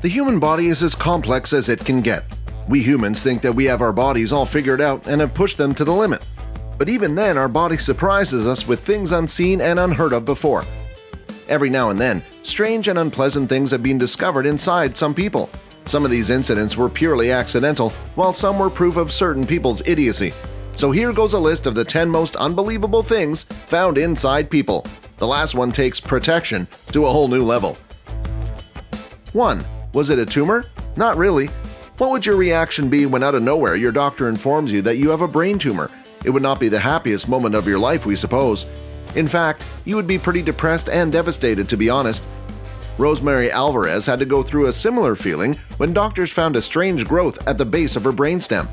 The human body is as complex as it can get. We humans think that we have our bodies all figured out and have pushed them to the limit. But even then, our body surprises us with things unseen and unheard of before. Every now and then, strange and unpleasant things have been discovered inside some people. Some of these incidents were purely accidental, while some were proof of certain people's idiocy. So here goes a list of the 10 most unbelievable things found inside people. The last one takes protection to a whole new level. 1. Was it a tumor? Not really. What would your reaction be when out of nowhere your doctor informs you that you have a brain tumor? It would not be the happiest moment of your life, we suppose. In fact, you would be pretty depressed and devastated, to be honest. Rosemary Alvarez had to go through a similar feeling when doctors found a strange growth at the base of her brainstem.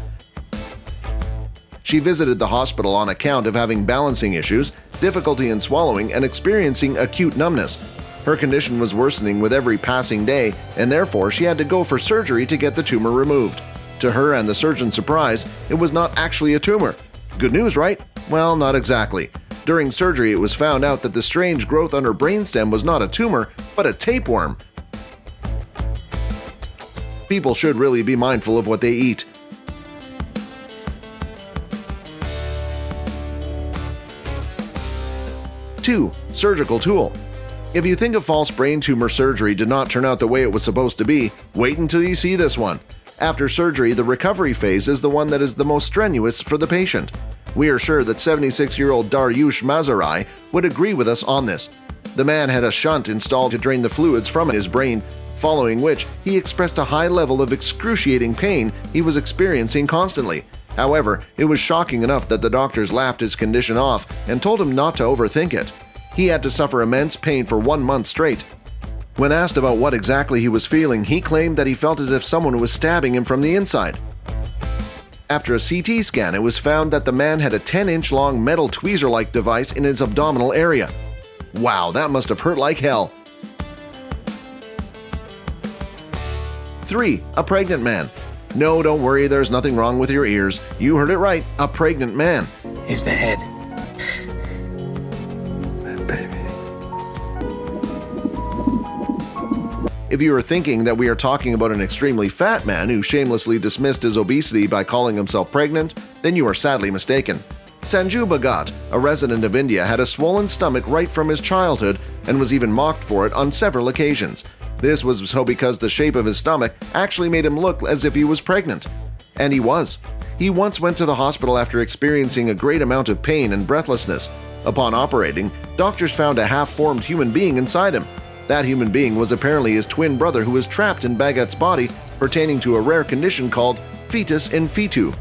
She visited the hospital on account of having balancing issues, difficulty in swallowing, and experiencing acute numbness. Her condition was worsening with every passing day, and therefore she had to go for surgery to get the tumor removed. To her and the surgeon's surprise, it was not actually a tumor. Good news, right? Well, not exactly. During surgery, it was found out that the strange growth on her brainstem was not a tumor, but a tapeworm. People should really be mindful of what they eat. Two, surgical tool. If you think a false brain tumor surgery did not turn out the way it was supposed to be, wait until you see this one. After surgery, the recovery phase is the one that is the most strenuous for the patient. We are sure that 76-year-old Dariush Mazarai would agree with us on this. The man had a shunt installed to drain the fluids from his brain, following which he expressed a high level of excruciating pain he was experiencing constantly. However, it was shocking enough that the doctors laughed his condition off and told him not to overthink it. He had to suffer immense pain for 1 month straight. When asked about what exactly he was feeling, he claimed that he felt as if someone was stabbing him from the inside. After a CT scan, it was found that the man had a 10-inch long metal tweezer-like device in his abdominal area. Wow, that must have hurt like hell. 3. A pregnant man. No, don't worry, there's nothing wrong with your ears. You heard it right, a pregnant man. Here's the head. If you are thinking that we are talking about an extremely fat man who shamelessly dismissed his obesity by calling himself pregnant, then you are sadly mistaken. Sanju Bhagat, a resident of India, had a swollen stomach right from his childhood and was even mocked for it on several occasions. This was so because the shape of his stomach actually made him look as if he was pregnant. And he was. He once went to the hospital after experiencing a great amount of pain and breathlessness. Upon operating, doctors found a half-formed human being inside him. That human being was apparently his twin brother who was trapped in Bhagat's body, pertaining to a rare condition called fetus in fetu.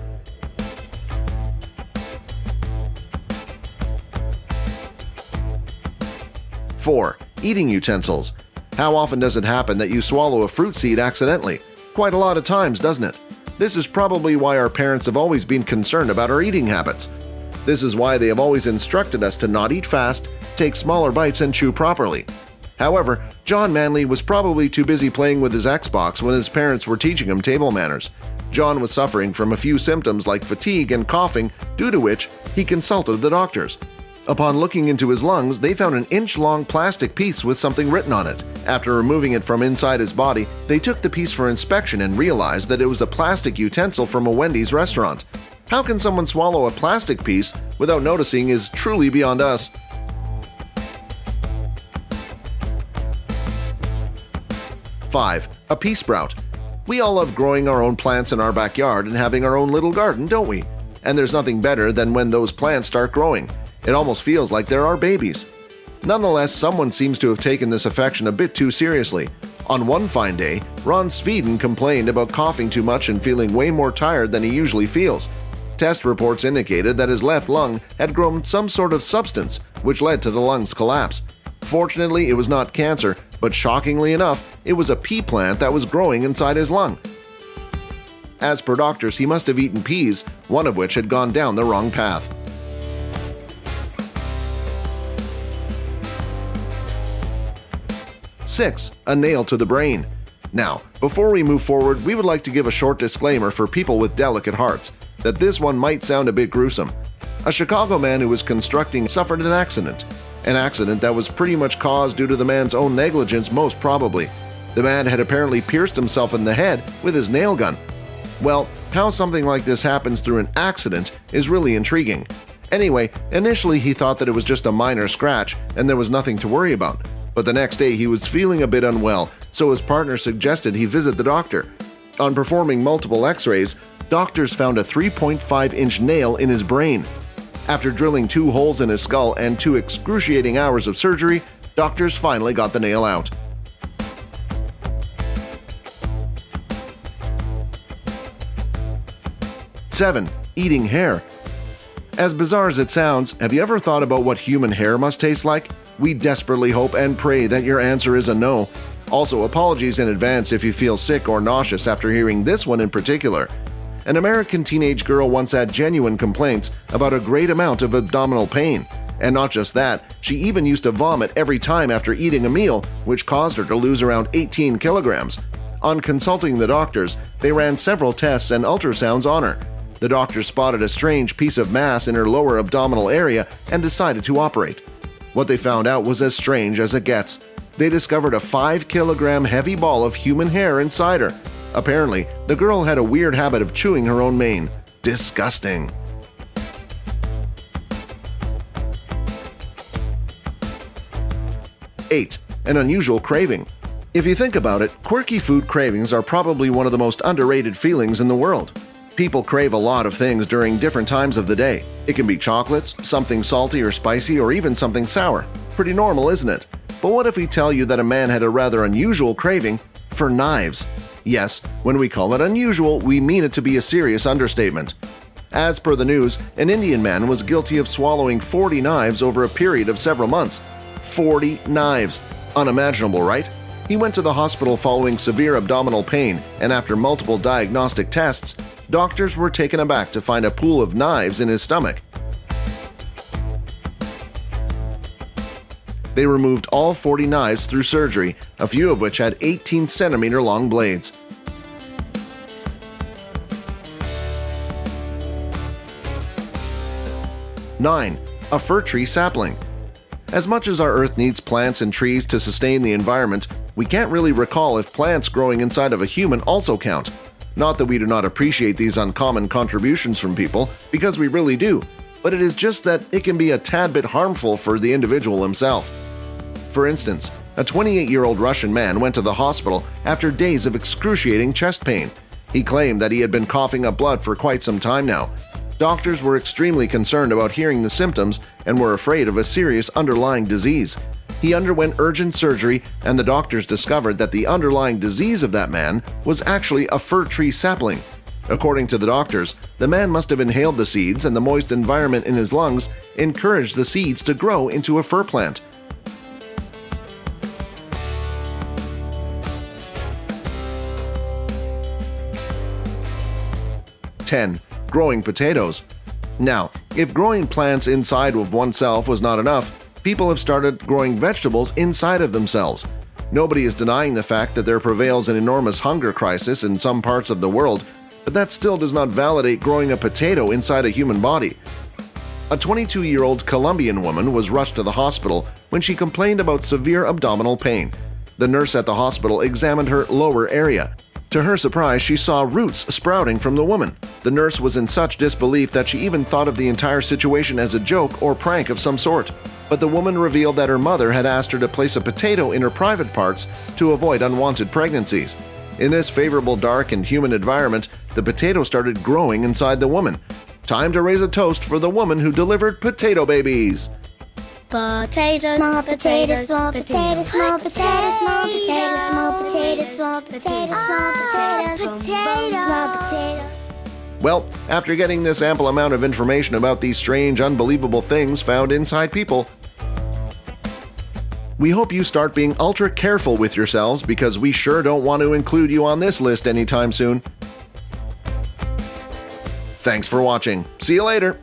Four, eating utensils. How often does it happen that you swallow a fruit seed accidentally? Quite a lot of times, doesn't it? This is probably why our parents have always been concerned about our eating habits. This is why they have always instructed us to not eat fast, take smaller bites, and chew properly. However, John Manley was probably too busy playing with his Xbox when his parents were teaching him table manners. John was suffering from a few symptoms like fatigue and coughing, due to which he consulted the doctors. Upon looking into his lungs, they found an inch-long plastic piece with something written on it. After removing it from inside his body, they took the piece for inspection and realized that it was a plastic utensil from a Wendy's restaurant. How can someone swallow a plastic piece without noticing is truly beyond us. 5. A pea sprout. We all love growing our own plants in our backyard and having our own little garden, don't we? And there's nothing better than when those plants start growing. It almost feels like they're our babies. Nonetheless, someone seems to have taken this affection a bit too seriously. On one fine day, Ron Sweden complained about coughing too much and feeling way more tired than he usually feels. Test reports indicated that his left lung had grown some sort of substance, which led to the lung's collapse. Fortunately, it was not cancer, but shockingly enough, it was a pea plant that was growing inside his lung. As per doctors, he must have eaten peas, one of which had gone down the wrong path. Six, a nail to the brain. Now, before we move forward, we would like to give a short disclaimer for people with delicate hearts, that this one might sound a bit gruesome. A Chicago man who was constructing suffered an accident that was pretty much caused due to the man's own negligence most probably. The man had apparently pierced himself in the head with his nail gun. Well, how something like this happens through an accident is really intriguing. Anyway, initially he thought that it was just a minor scratch and there was nothing to worry about. But the next day he was feeling a bit unwell, so his partner suggested he visit the doctor. On performing multiple x-rays, doctors found a 3.5-inch nail in his brain. After drilling 2 holes in his skull and 2 excruciating hours of surgery, doctors finally got the nail out. Seven, eating hair. As bizarre as it sounds, have you ever thought about what human hair must taste like? We desperately hope and pray that your answer is a no. Also, apologies in advance if you feel sick or nauseous after hearing this one in particular. An American teenage girl once had genuine complaints about a great amount of abdominal pain. And not just that, she even used to vomit every time after eating a meal, which caused her to lose around 18 kilograms. On consulting the doctors, they ran several tests and ultrasounds on her. The doctor spotted a strange piece of mass in her lower abdominal area and decided to operate. What they found out was as strange as it gets. They discovered a 5-kilogram heavy ball of human hair inside her. Apparently, the girl had a weird habit of chewing her own mane. Disgusting. 8. An unusual craving. If you think about it, quirky food cravings are probably one of the most underrated feelings in the world. People crave a lot of things during different times of the day. It can be chocolates, something salty or spicy, or even something sour. Pretty normal, isn't it? But what if we tell you that a man had a rather unusual craving for knives? Yes, when we call it unusual, we mean it to be a serious understatement. As per the news, an Indian man was guilty of swallowing 40 knives over a period of several months. 40 knives! Unimaginable, right? He went to the hospital following severe abdominal pain, and after multiple diagnostic tests, doctors were taken aback to find a pool of knives in his stomach. They removed all 40 knives through surgery, a few of which had 18-centimeter long blades. Nine, a fir tree sapling. As much as our Earth needs plants and trees to sustain the environment, we can't really recall if plants growing inside of a human also count. Not that we do not appreciate these uncommon contributions from people, because we really do, but it is just that it can be a tad bit harmful for the individual himself. For instance, a 28-year-old Russian man went to the hospital after days of excruciating chest pain. He claimed that he had been coughing up blood for quite some time now. Doctors were extremely concerned about hearing the symptoms and were afraid of a serious underlying disease. He underwent urgent surgery, and the doctors discovered that the underlying disease of that man was actually a fir tree sapling. According to the doctors, the man must have inhaled the seeds, and the moist environment in his lungs encouraged the seeds to grow into a fir plant. Growing potatoes. Now, if growing plants inside of oneself was not enough, people have started growing vegetables inside of themselves. Nobody is denying the fact that there prevails an enormous hunger crisis in some parts of the world, but that still does not validate growing a potato inside a human body. A 22-year-old Colombian woman was rushed to the hospital when she complained about severe abdominal pain. The nurse at the hospital examined her lower area. To her surprise, she saw roots sprouting from the woman. The nurse was in such disbelief that she even thought of the entire situation as a joke or prank of some sort. But the woman revealed that her mother had asked her to place a potato in her private parts to avoid unwanted pregnancies. In this favorable dark and humid environment, the potato started growing inside the woman. Time to raise a toast for the woman who delivered potato babies. Potatoes, small potatoes, small potatoes, small potatoes, small potatoes, small potatoes, small potatoes, small potatoes, small potatoes. Well, after getting this ample amount of information about these strange, unbelievable things found inside people, we hope you start being ultra careful with yourselves, because we sure don't want to include you on this list anytime soon. Thanks for watching. See you later.